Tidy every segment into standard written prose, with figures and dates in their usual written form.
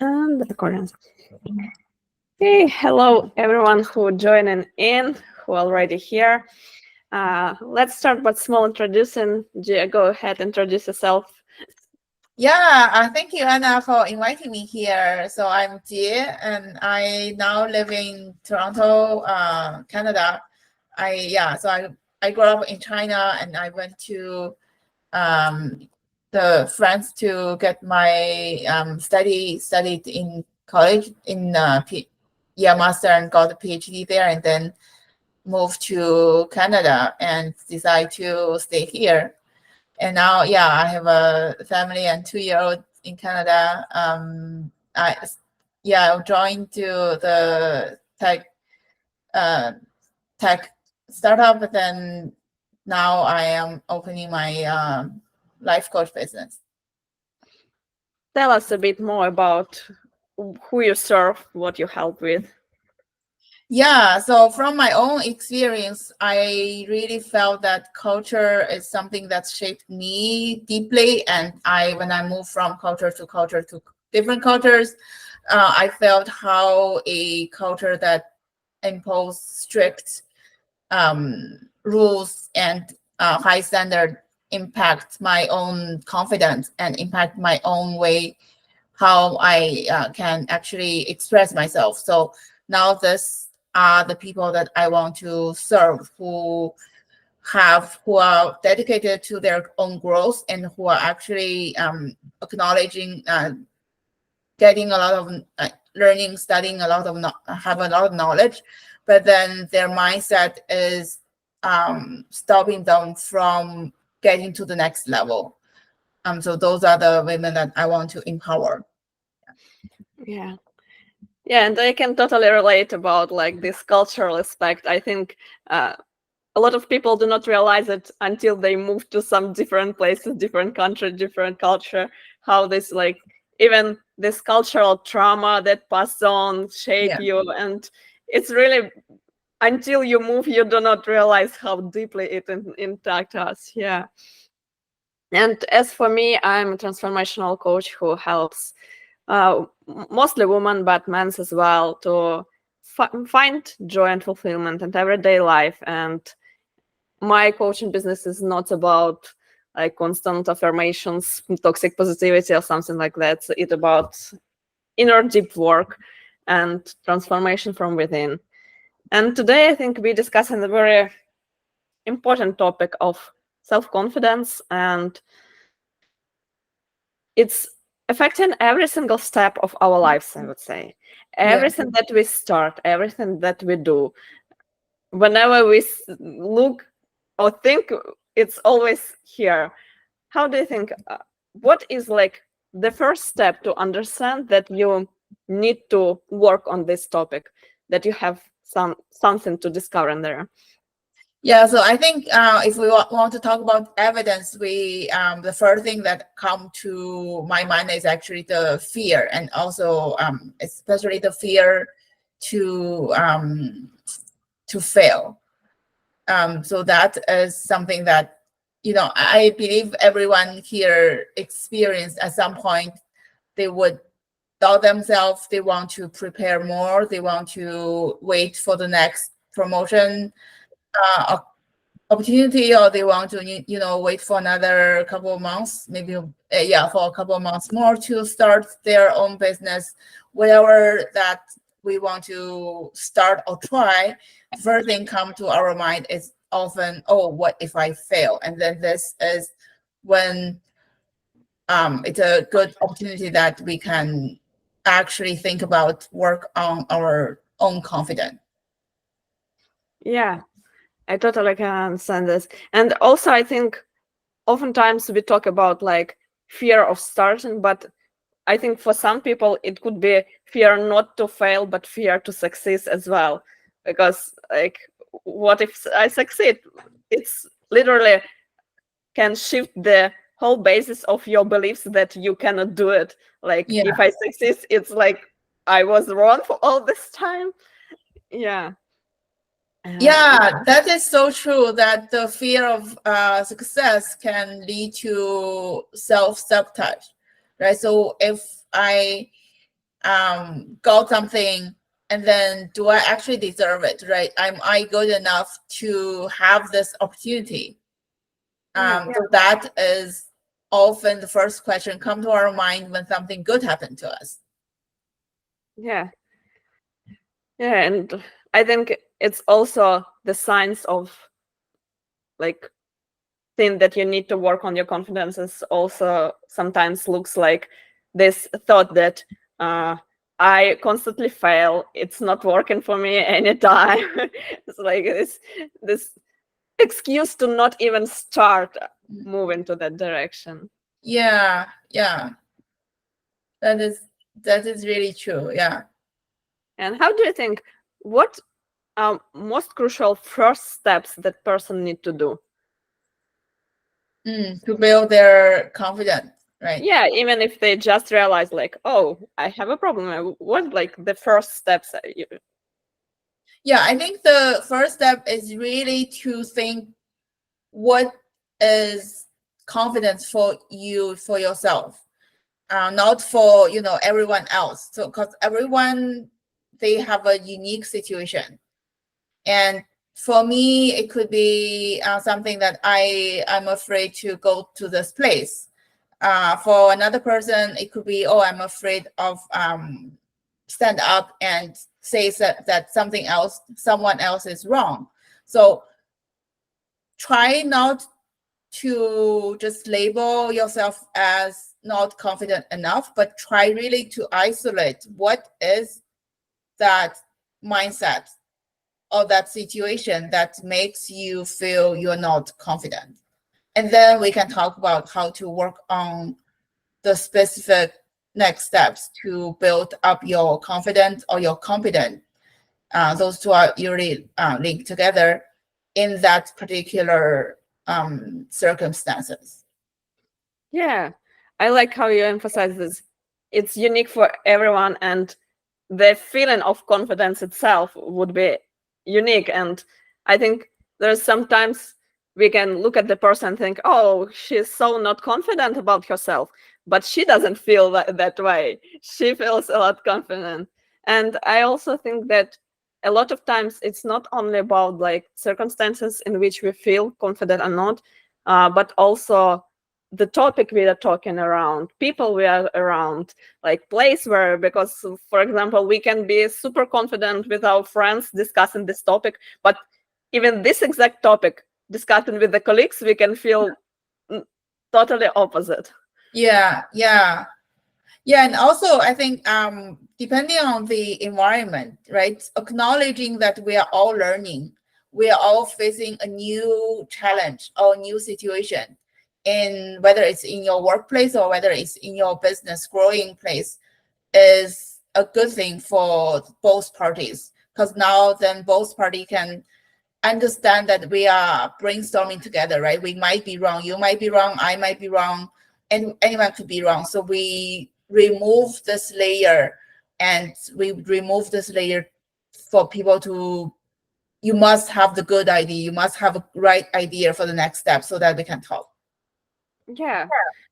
And the recording. Hey, hello everyone who joining in, who already here. Let's start with small introducing. Jie, go ahead, introduce yourself. Yeah, thank you, Anna, for inviting me here. So I'm Jie, and I now live in Toronto, Canada. So I grew up in China, and I went to um, the France to get my studied in college in master and got a PhD there, and then moved to Canada and decided to stay here. And now, yeah, I have a family and 2-year-old in Canada. I joined to the uh, tech startup, but then now I am opening my life coach business. Tell us a bit more about who you serve, what you help with. Yeah, so from my own experience, I really felt that culture is something that shaped me deeply. And when I moved from culture to different cultures, I felt how a culture that imposed strict rules and high standard impact my own confidence and impact my own way how I can actually express myself. So now this are the people that I want to serve who are dedicated to their own growth and who are actually acknowledging getting a lot of learning, studying a lot of have a lot of knowledge, but then their mindset is stopping them from getting to the next level. So those are the women that I want to empower. Yeah. Yeah, and I can totally relate about like this cultural aspect. I think a lot of people do not realize it until they move to some different places, different country, different culture, how this like even this cultural trauma that pass on shape Yeah. you. And it's really until you move you do not realize how deeply it impact us. Yeah. And as for me, I'm a transformational coach who helps mostly women but men as well to find joy and fulfillment in everyday life. And my coaching business is not about like constant affirmations, toxic positivity or something like that. It's about inner deep work and transformation from within. And today I think we're discussing a very important topic of self-confidence, and it's affecting every single step of our lives, I would say. Yeah. Everything that we start, everything that we do, whenever we look or think, it's always here. How do you think, what is like the first step to understand that you need to work on this topic, that you have something to discover in there? Yeah, so I think if we want to talk about evidence, we the first thing that come to my mind is actually the fear, and also especially the fear to to fail. So that is something that I believe everyone here experienced at some point. They would doubt themselves. They want to prepare more. They want to wait for the next promotion opportunity, or they want to wait for another couple of months, maybe for a couple of months more to start their own business, whatever that we want to start or try. The first thing come to our mind is often, oh, what if I fail? And then this is when it's a good opportunity that we can actually think about work on our own confidence. Yeah, I totally can understand this. And also, I think oftentimes we talk about like fear of starting, but I think for some people it could be fear not to fail, but fear to succeed as well. Because like, what if I succeed? It's literally can shift the whole basis of your beliefs that you cannot do it. Like Yeah. if I succeed, it's like I was wrong for all this time. Yeah. Yeah. Yeah, that is so true that the fear of success can lead to self-sabotage, right? So if I got something, and then do I actually deserve it, right? Am I good enough to have this opportunity? So that is often the first question come to our mind when something good happened to us. Yeah. Yeah, and I think it's also the signs of like thing that you need to work on your confidence is also sometimes looks like this thought that I constantly fail. It's not working for me anytime. It's like this excuse to not even start moving to that direction. Yeah, that is really true. Yeah. And how do you think what are most crucial first steps that person need to do? To build their confidence, right? Yeah, even if they just realize like, oh, I have a problem. What like the first steps? Yeah, I think the first step is really to think what is confidence for you, for yourself, not for everyone else. So because everyone, they have a unique situation, and for me it could be something that I'm afraid to go to this place. For another person it could be, oh, I'm afraid of stand up and say that someone else is wrong. So try not to just label yourself as not confident enough, but try really to isolate what is that mindset or that situation that makes you feel you're not confident. And then we can talk about how to work on the specific next steps to build up your confidence or your competent. Those two are usually linked together in that particular circumstances. Yeah, I like how you emphasize this. It's unique for everyone, and the feeling of confidence itself would be unique. And I think there's sometimes we can look at the person and think, oh, she's so not confident about herself, but she doesn't feel that way. She feels a lot confident. And I also think that a lot of times it's not only about like circumstances in which we feel confident or not, but also the topic we are talking around, people we are around, like place where, because for example, we can be super confident with our friends discussing this topic, but even this exact topic discussing with the colleagues, we can feel totally opposite. Yeah, and also I think depending on the environment, right? Acknowledging that we are all learning, we are all facing a new challenge or new situation, in whether it's in your workplace or whether it's in your business growing place, is a good thing for both parties, because now then both party can understand that we are brainstorming together, right? We might be wrong, you might be wrong, I might be wrong, and anyone could be wrong. So we remove this layer, and we remove this layer for people to, you must have the good idea, you must have a right idea for the next step so that we can talk. Yeah.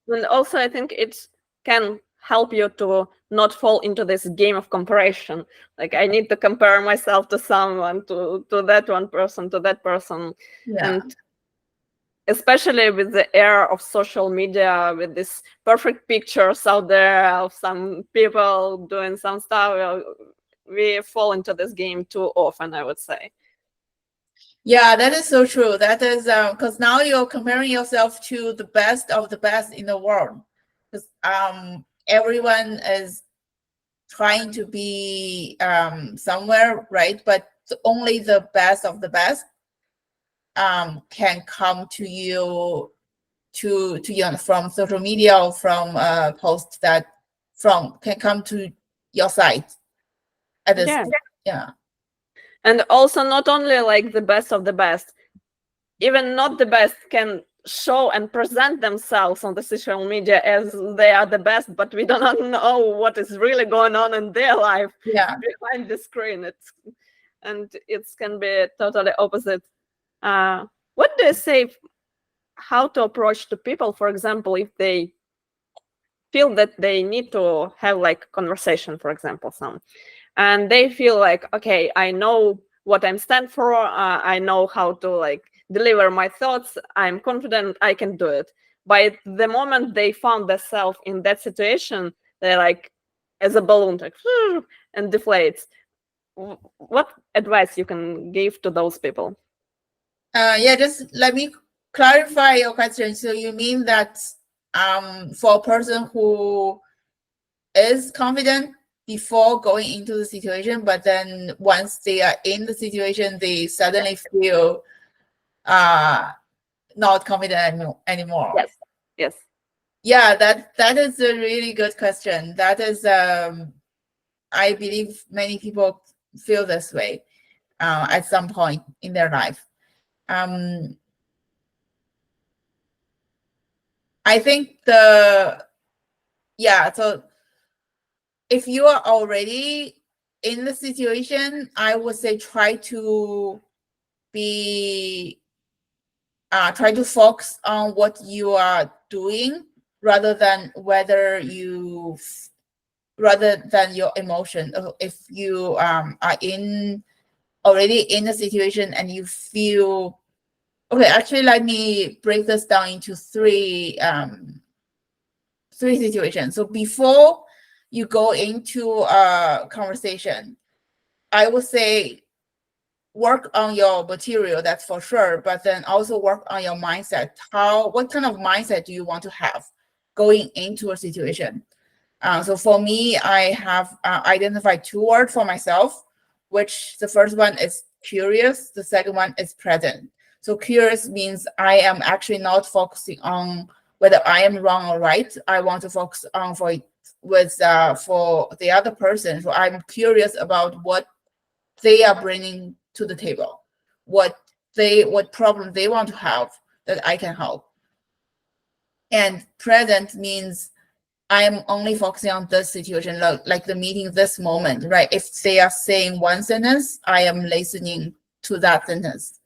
And also I think it can help you to not fall into this game of comparison. Like I need to compare myself to someone, to that one person, to that person. Yeah. And especially with the era of social media, with these perfect pictures out there of some people doing some stuff, we fall into this game too often, I would say. Yeah, that is so true. That is because now you're comparing yourself to the best of the best in the world. Because everyone is trying to be somewhere, right? But only the best of the best can come to you from social media or from a post that from can come to your site at this. Yeah. And also not only like the best of the best, even not the best can show and present themselves on the social media as they are the best, but we do not know what is really going on in their life behind the screen. It can be totally opposite. What do you say how to approach to people, for example, if they feel that they need to have like conversation, for example, and they feel like, okay, I know what I'm stand for, I know how to like deliver my thoughts, I'm confident I can do it. By the moment they found themselves in that situation, they're like as a balloon, like, and deflates. What advice you can give to those people? Yeah, just let me clarify your question. So you mean that for a person who is confident before going into the situation, but then once they are in the situation, they suddenly feel not confident anymore? Yes. Yes. Yeah, that is a really good question. That is I believe many people feel this way at some point in their life. I think so if you are already in the situation, I would say try to focus on what you are doing rather than your emotion. If you are already in a situation and you feel okay, actually let me break this down into three situations. So before you go into a conversation, I would say work on your material, that's for sure, but then also work on your mindset. What kind of mindset do you want to have going into a situation? So for me, I have identified two words for myself, which the first one is curious, the second one is present. So curious means I am actually not focusing on whether I am wrong or right. I want to focus on for the other person. So I'm curious about what they are bringing to the table, what problem they want to have that I can help. And present means I am only focusing on this situation, like the meeting, this moment, right? If they are saying one sentence, I am listening to that sentence.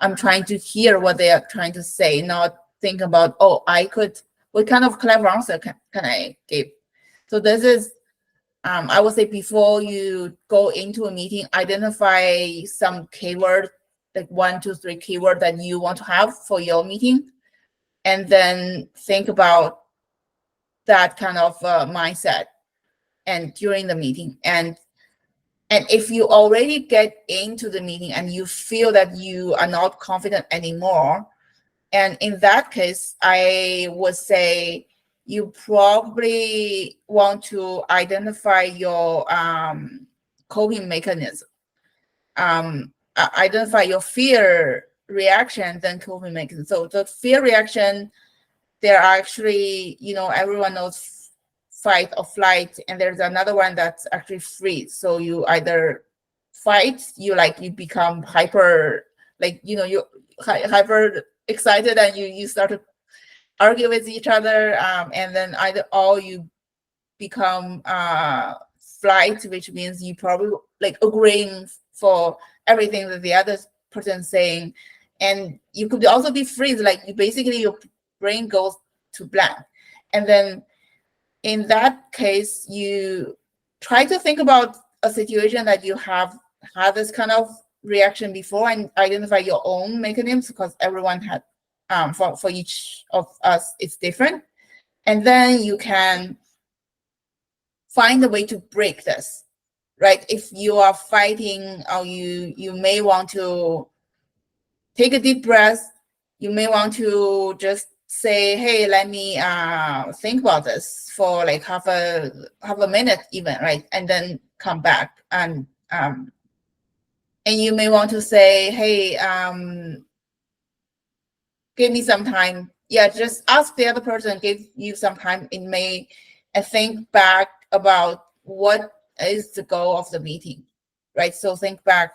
I'm trying to hear what they are trying to say, not think about, oh, what kind of clever answer can I give? So this is, I would say before you go into a meeting, identify some keyword, like 1, 2, 3 keyword that you want to have for your meeting, and then think about that kind of mindset and during the meeting. And if you already get into the meeting and you feel that you are not confident anymore, and in that case, I would say you probably want to identify your coping mechanism. Identify your fear reaction, then coping mechanism. So the fear reaction, there are actually, everyone knows fight or flight, and there's another one that's actually freeze. So you either fight, you become hyper, you hyper excited, and you start to argue with each other, and then you become flight, which means you probably agreeing for everything that the other person saying. And you could also be freeze, your brain goes to blank. And then in that case, you try to think about a situation that you have had this kind of reaction before and identify your own mechanisms, because everyone had for each of us it's different. And then you can find a way to break this, right? If you are fighting, or you may want to take a deep breath. You may want to just say, hey, let me think about this for half a minute even, right? And then come back. And you may want to say, hey, give me some time. Yeah, just ask the other person, give you some time. It may, and think back about what is the goal of the meeting, right? So think back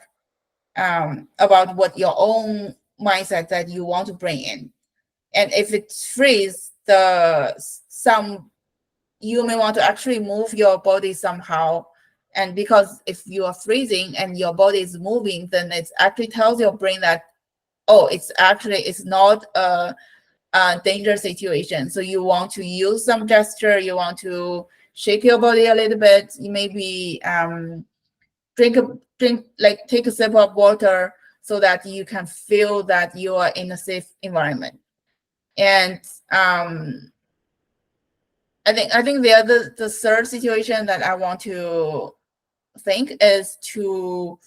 about what your own mindset that you want to bring in. And if it's freeze, you may want to actually move your body somehow. And because if you are freezing and your body is moving, then it actually tells your brain that, oh, it's not a dangerous situation. So you want to use some gesture, you want to shake your body a little bit, you maybe take a sip of water so that you can feel that you are in a safe environment. And I think the third situation that I want to think is to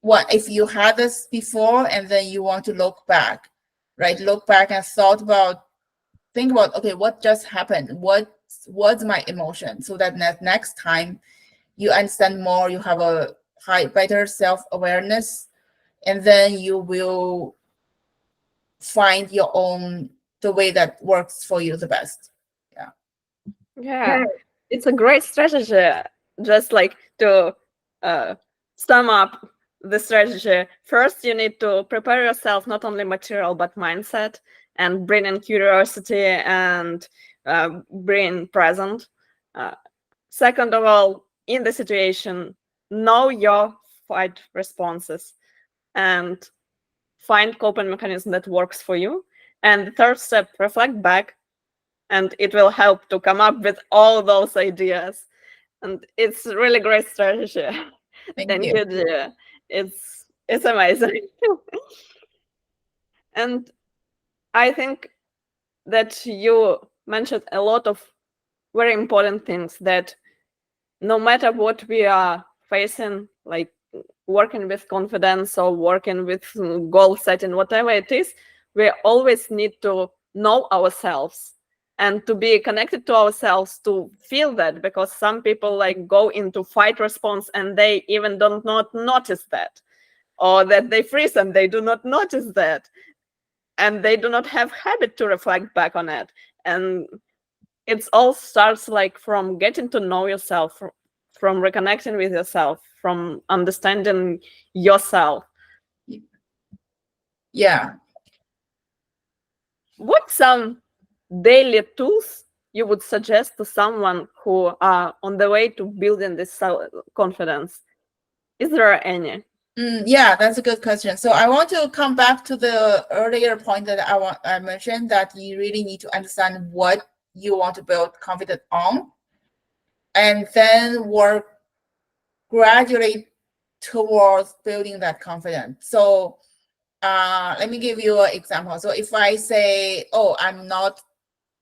what if you had this before and then you want to look back, right? Look back and think about, okay, what just happened? What was my emotion? So that next time you understand more, you have a better self-awareness, and then you will find the way that works for you the best. Yeah, it's a great strategy. Just like to sum up the strategy, first you need to prepare yourself, not only material but mindset, and bring in curiosity and bring present. Second of all, in the situation, know your fight responses and find coping mechanism that works for you. And the third step, reflect back, and it will help to come up with all those ideas. And it's a really great strategy. Thank you. Jie. It's amazing. And I think that you mentioned a lot of very important things, that no matter what we are facing, like working with confidence or working with goal setting, whatever it is, we always need to know ourselves and to be connected to ourselves to feel that, because some people like go into fight response and they even don't not notice that, or that they freeze and they do not notice that, and they do not have habit to reflect back on it. And it all starts like from getting to know yourself, from reconnecting with yourself, from understanding yourself. Yeah. What some daily tools you would suggest to someone who are on the way to building this confidence? Is there any? Yeah, that's a good question. So I want to come back to the earlier point that I mentioned, that you really need to understand what you want to build confidence on, and then work gradually towards building that confidence. So let me give you an example. So if I say, oh, I'm not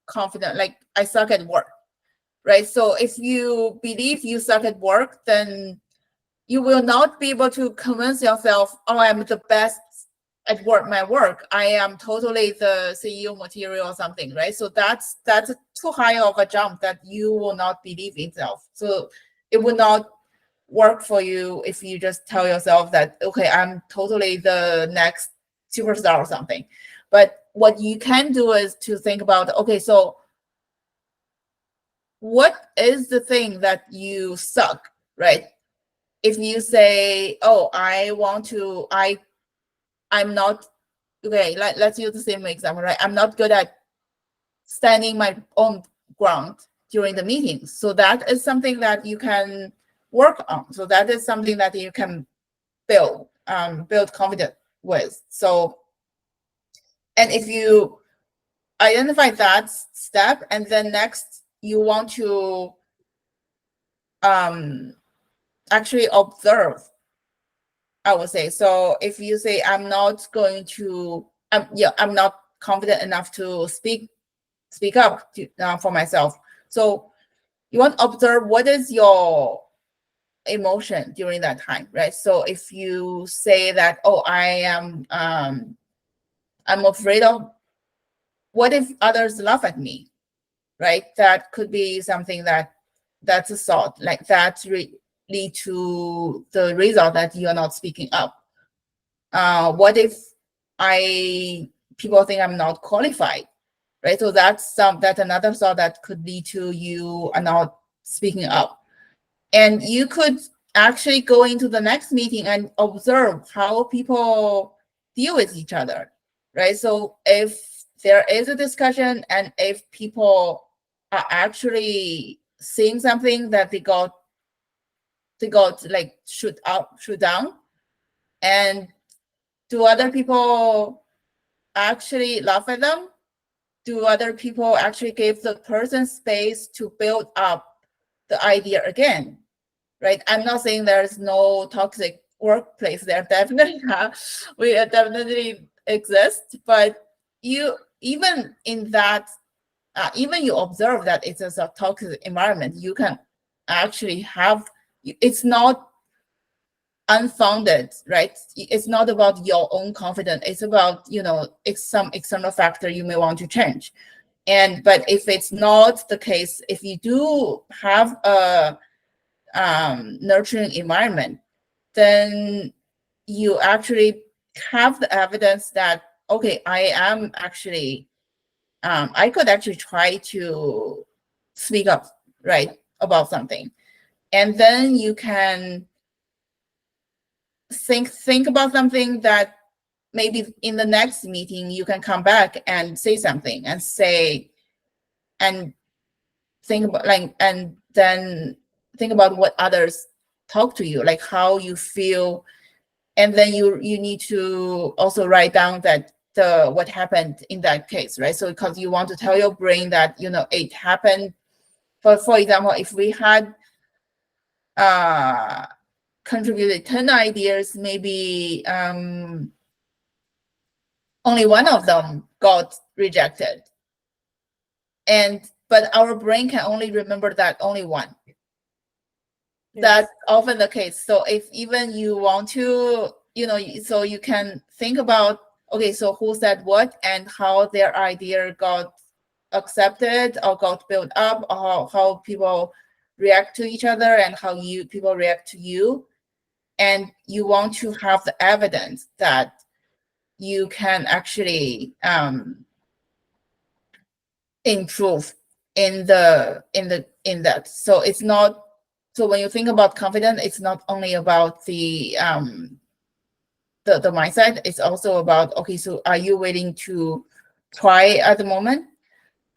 confident, like I suck at work, right? So if you believe you suck at work, then you will not be able to convince yourself, oh, I'm the best at my work. I am totally the CEO material or something, right? So that's too high of a jump that you will not believe in yourself. So it will not work for you if you just tell yourself that, okay, I'm totally the next superstar or something. But what you can do is to think about, okay, so what is the thing that you suck, right? If you say, oh, I'm not, okay, let's use the same example, right? I'm not good at standing my own ground during the meetings. So that is something that you can work on. So that is something that you can build confidence with. So, and if you identify that step, and then next you want to actually observe, I would say. So if you say, I'm not confident enough to speak up for myself. So you want to observe what is your emotion during that time, right? So if you say that, oh, I'm afraid of, what if others laugh at me, right? That could be something that's a thought, like that lead to the result that you're not speaking up. What if people think I'm not qualified, right? So that's another thought that could lead to you are not speaking up. And you could actually go into the next meeting and observe how people deal with each other, right? So if there is a discussion and if people are actually saying something that they got like shoot down, and do other people actually laugh at them, do other people actually give the person space to build up the idea again, right? I'm not saying there's no toxic workplace. There definitely we definitely exist, but you even in that, even you observe that it's a toxic environment, you can actually have, it's not unfounded, right? It's not about your own confidence. It's about, it's some external factor you may want to change. But if it's not the case, if you do have a nurturing environment, then you actually have the evidence that, okay, I am actually, I could actually try to speak up, right, about something. And then you can think about something that maybe in the next meeting you can come back and say something and say, and think about and then think about what others talk to you, like how you feel. And then you need to also write down that what happened in that case, right? So because you want to tell your brain that, it happened. For example, if we had contributed 10 ideas, maybe only one of them got rejected. But our brain can only remember that only one. Yes. That's often the case. So if even you want to, so you can think about, okay, so who said what and how their idea got accepted or got built up, or how people react to each other and how people react to you. And you want to have the evidence that you can actually improve in that. So it's not, so when you think about confidence, it's not only about the mindset, it's also about, okay, so are you willing to try at the moment?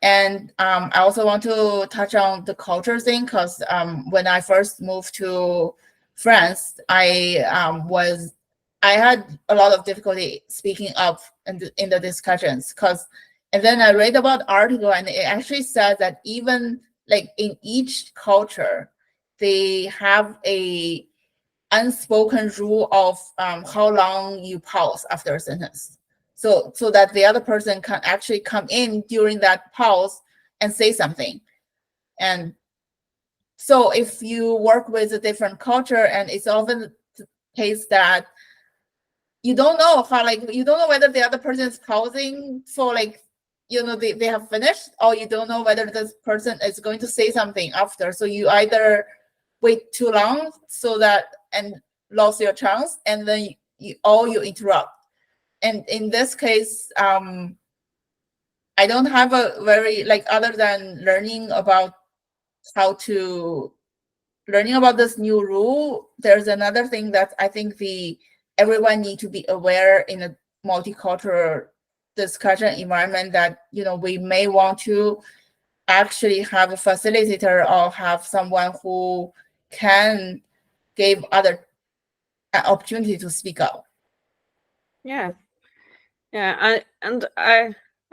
And I also want to touch on the culture thing, because when I first moved to France, I had a lot of difficulty speaking up in the discussions, and then I read about article, and it actually said that even like in each culture, they have a unspoken rule of how long you pause after a sentence. So that the other person can actually come in during that pause and say something. And so if you work with a different culture, and it's often the case that you don't know how, you don't know whether the other person is pausing for they have finished, or you don't know whether this person is going to say something after. So you either wait too long and lost your chance, and then you interrupt. And in this case, I don't have a very, other than learning about this new rule, there's another thing that I think everyone need to be aware in a multicultural discussion environment, that we may want to actually have a facilitator or have someone who can give other opportunity to speak up. Yeah. I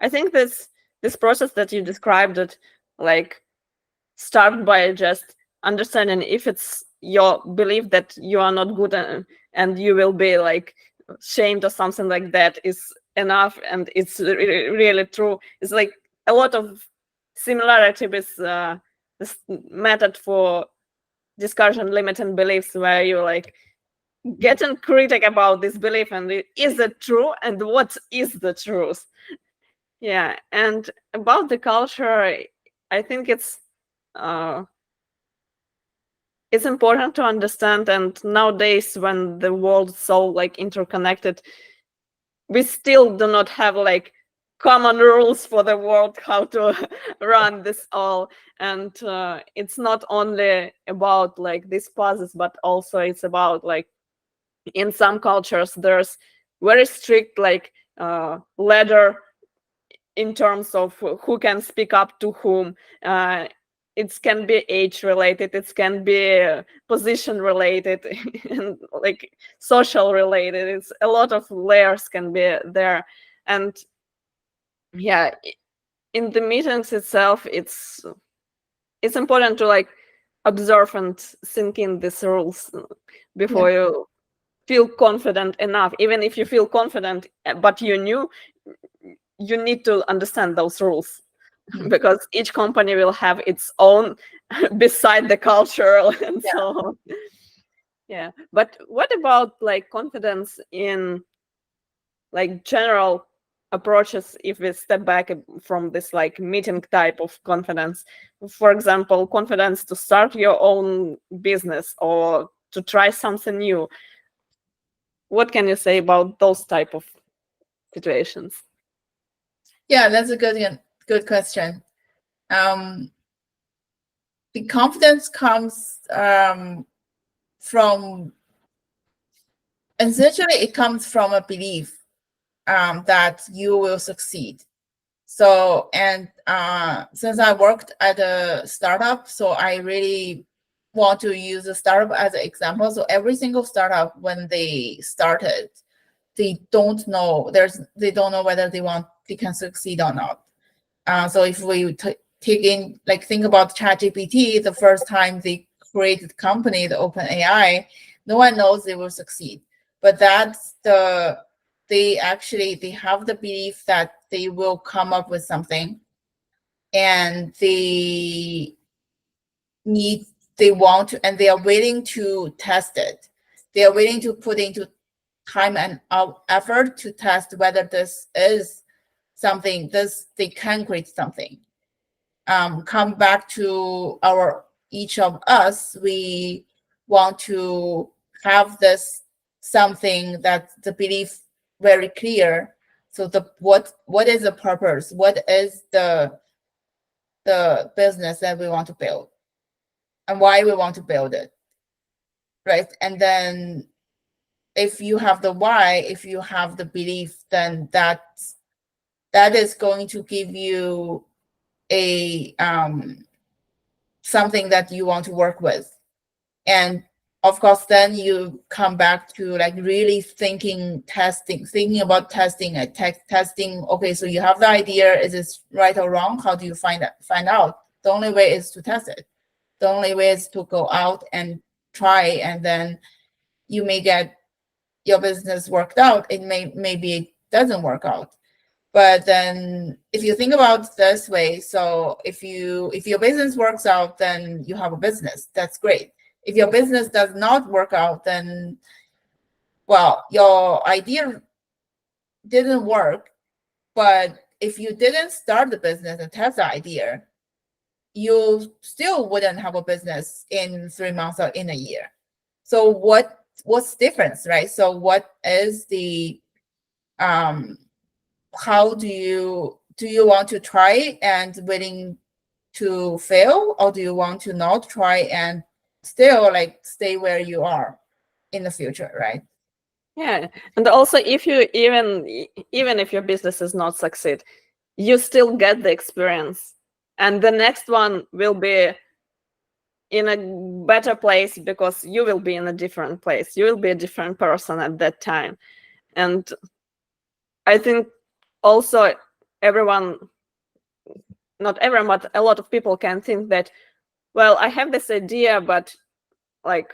think this process that you described, it start by just understanding if it's your belief that you are not good, and you will be shamed or something like that is enough, and it's really true. It's a lot of similarity with this method for discussion limiting beliefs, where you getting critic about this belief, and is it true, and what is the truth. Yeah. And about the culture, I think it's important to understand, and nowadays when the world is so interconnected, we still do not have common rules for the world how to run this all. And it's not only about these pauses, but also it's about in some cultures there's very strict ladder in terms of who can speak up to whom. It can be age related, it can be position related, and social related. It's a lot of layers can be there. And yeah, in the meetings itself, it's important to like observe and sink in these rules before you feel confident enough. Even if you feel confident, but you need to understand those rules because each company will have its own beside the culture and so on. Yeah. But what about like confidence in like general approaches if we step back from this like meeting type of confidence? For example, confidence to start your own business or to try something new. What can you say about those type of situations? Yeah, that's a good question. The confidence comes from, essentially it comes from a belief that you will succeed. So, and since I worked at a startup, so I really want to use a startup as an example. So every single startup, when they started, they don't know whether they can succeed or not. So if we think about ChatGPT, the first time they created the company, the OpenAI, no one knows they will succeed. But they have the belief that they will come up with something, and they want to, and they are willing to test it. They are willing to put into time and effort to test whether this is something, they can create something. Come back to each of us, we want to have this something that the belief very clear. So what is the purpose? What is the business that we want to build, and why we want to build it, right? And then if you have the why, if you have the belief, then that is going to give you a something that you want to work with. And of course, then you come back to like really thinking about testing and testing. Okay, so you have the idea, is this right or wrong? How do you find out? The only way is to test it. The only way is to go out and try, and then you may get your business worked out. Maybe it doesn't work out. But then if you think about this way, so if your business works out, then you have a business. That's great. If your business does not work out, then, well, your idea didn't work. But if you didn't start the business and test the idea, you still wouldn't have a business in 3 months or in a year. So what's the difference, right? So what is the how do you want to try and willing to fail, or do you want to not try and still like stay where you are in the future, right? Yeah, and also if you even if your business does not succeed, you still get the experience, and the next one will be in a better place because you will be in a different place. You will be a different person at that time. And I think also not everyone, but a lot of people can think that, well, I have this idea, but like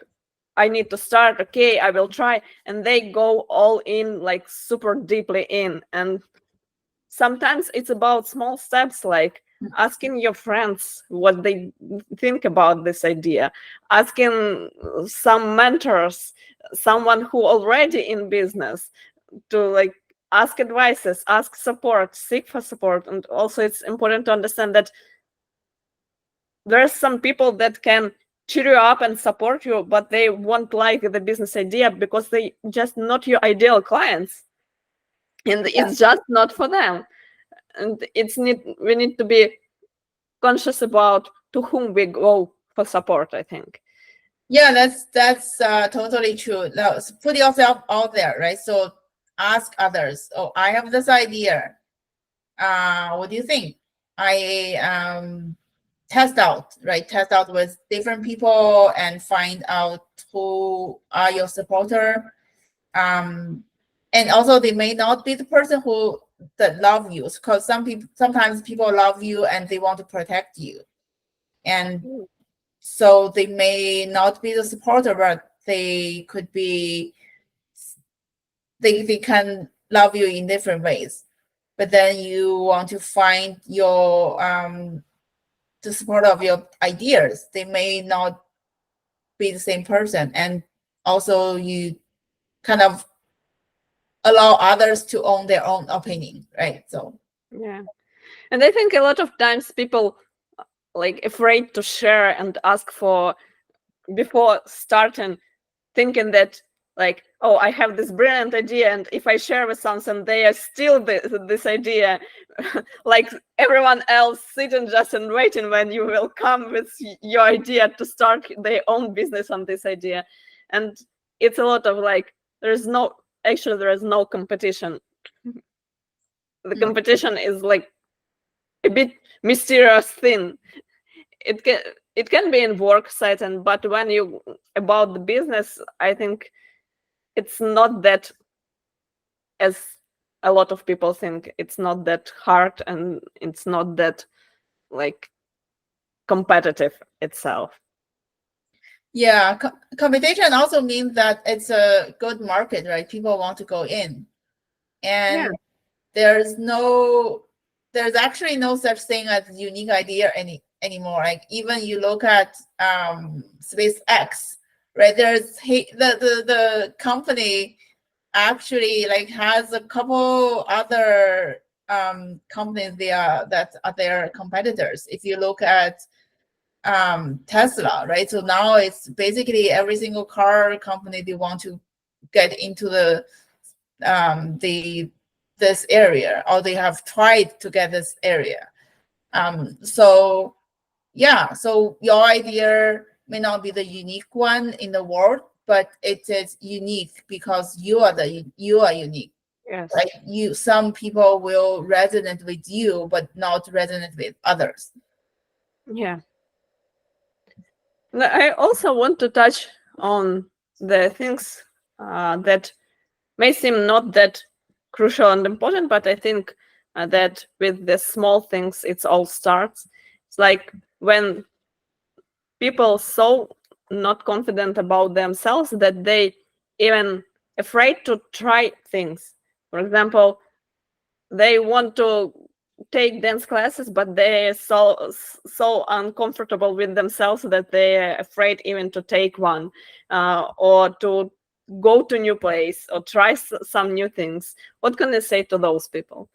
I need to start, okay, I will try. And they go all in, like super deeply in. And sometimes it's about small steps, like asking your friends what they think about this idea, asking some mentors, someone who already in business, to like ask advices, ask support, seek for support. And also it's important to understand that there's some people that can cheer you up and support you, but they won't like the business idea because they just not your ideal clients, and it's just not for them. And we need to be conscious about to whom we go for support, I think. Yeah, that's totally true. Now, put yourself out there, right? So ask others. Oh, I have this idea. What do you think? I test out, right? Test out with different people and find out who are your supporter. And also, they may not be the person who that love you, because sometimes people love you and they want to protect you, and so they may not be the supporter, but they could be, they can love you in different ways. But then you want to find your the support of your ideas. They may not be the same person, and also you kind of allow others to own their own opinion, right? So yeah. And I think a lot of times people like afraid to share and ask for before starting, thinking that like, oh, I have this brilliant idea, and if I share with someone, they are still this idea, like everyone else sitting just and waiting when you will come with your idea to start their own business on this idea. And it's a lot of like, there is no competition. The competition is like a bit mysterious thing. It can be in work setting, but when you about the business, I think it's not that, as a lot of people think, it's not that hard, and it's not that like competitive itself. yeah, competition also means that it's a good market, right? People want to go in, and Yeah. there's actually no such thing as unique idea anymore. Like even you look at SpaceX, right? The company actually like has a couple other companies that are their competitors. If you look at Tesla, right? So now it's basically every single car company, they want to get into this area, or they have tried to get this area. So yeah, so your idea may not be the unique one in the world, but it is unique because you are unique. Yes. Right? Some people will resonate with you, but not resonate with others. Yeah. I also want to touch on the things that may seem not that crucial and important, but I think that with the small things, it all starts. It's like when people so not confident about themselves that they even afraid to try things. For example, they want to take dance classes, but they're so uncomfortable with themselves that they're afraid even to take one, or to go to new place or try some new things. What can I say to those people?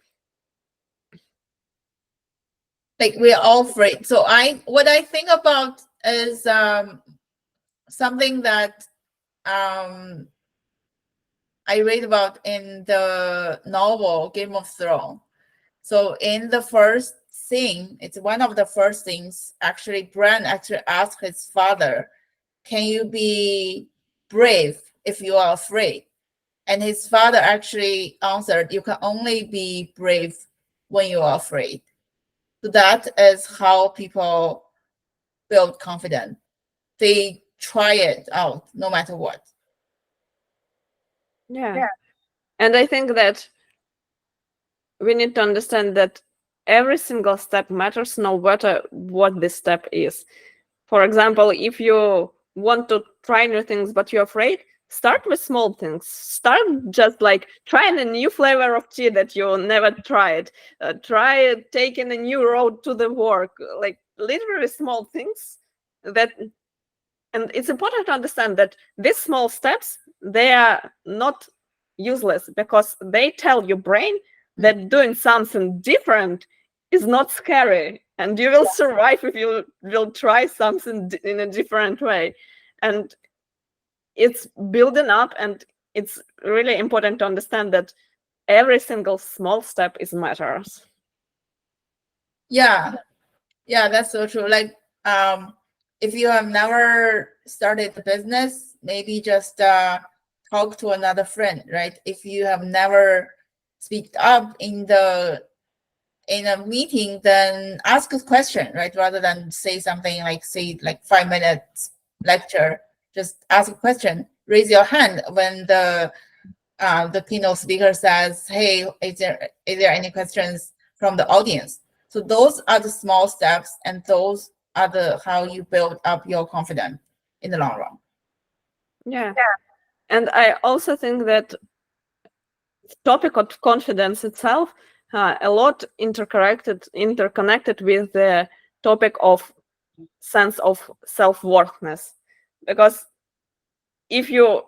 Like we're all afraid. So what I think about is something that I read about in the novel Game of Thrones. So in the first scene, it's one of the first things, actually Bran actually asked his father, can you be brave if you are afraid? And his father actually answered, you can only be brave when you are afraid. So that is how people build confidence. They try it out no matter what. Yeah. And I think that we need to understand that every single step matters, no matter what this step is. For example, if you want to try new things but you're afraid, start with small things. Start just like trying a new flavor of tea that you never tried. Try taking a new road to the work. Like literally small things that. And it's important to understand that these small steps, they are not useless, because they tell your brain that doing something different is not scary, and you will survive if you will try something in a different way. And it's building up, and it's really important to understand that every single small step is matters. Yeah, that's so true. Like if you have never started a business, maybe just talk to another friend, right? If you have never speak up in a meeting, then ask a question, right? Rather than say something like 5 minutes lecture, just ask a question. Raise your hand when the the keynote speaker says, hey, is there any questions from the audience? So those are the small steps, and those are the how you build up your confidence in the long run. Yeah. And I also think that topic of confidence itself a lot interconnected with the topic of sense of self-worthness, because if you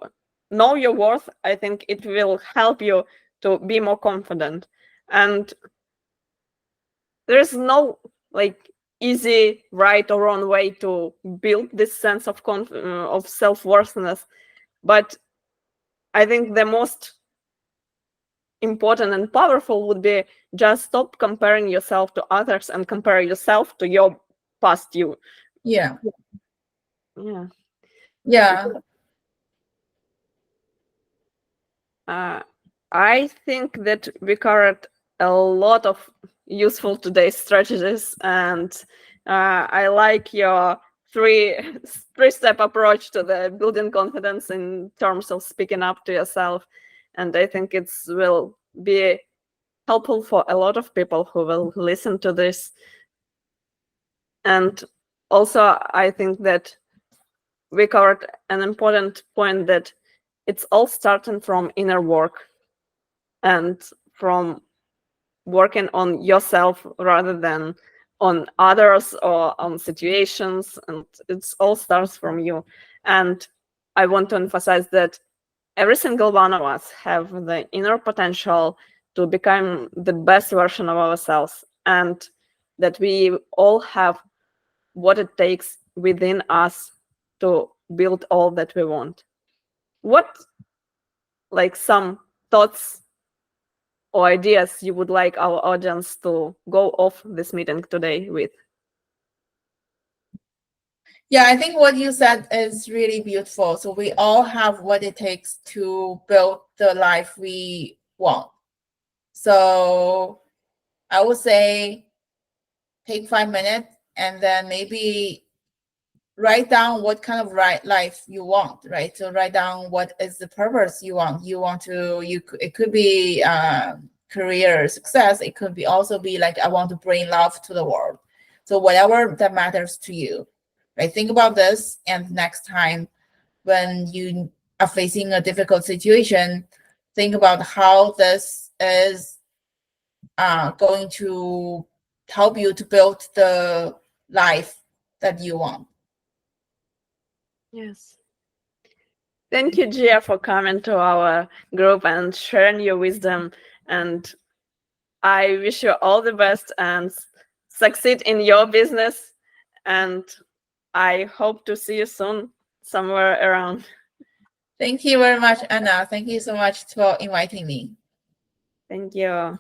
know your worth, I think it will help you to be more confident. And there's no like easy right or wrong way to build this sense of of self-worthiness, but I think the most important and powerful would be just stop comparing yourself to others and compare yourself to your past you. Yeah. Yeah. Yeah. I think that we covered a lot of useful today's strategies, and I like your three-step approach to the building confidence in terms of speaking up to yourself, and I think it will be helpful for a lot of people who will listen to this. And also, I think that we covered an important point, that it's all starting from inner work and from working on yourself rather than on others or on situations, and it all starts from you. And I want to emphasize that every single one of us have the inner potential to become the best version of ourselves, and that we all have what it takes within us to build all that we want. What, like, some thoughts or ideas you would like our audience to go off this meeting today with? Yeah, I think what you said is really beautiful. So we all have what it takes to build the life we want. So I would say take 5 minutes and then maybe write down what kind of life you want, right? So write down what is the purpose you want. It could be career success. It could be also be like, I want to bring love to the world. So whatever that matters to you, right? Think about this, and next time when you are facing a difficult situation, think about how this is going to help you to build the life that you want. Yes. Thank you, Jie, for coming to our group and sharing your wisdom. And I wish you all the best and succeed in your business. And I hope to see you soon somewhere around. Thank you very much, Anna. Thank you so much for inviting me. Thank you.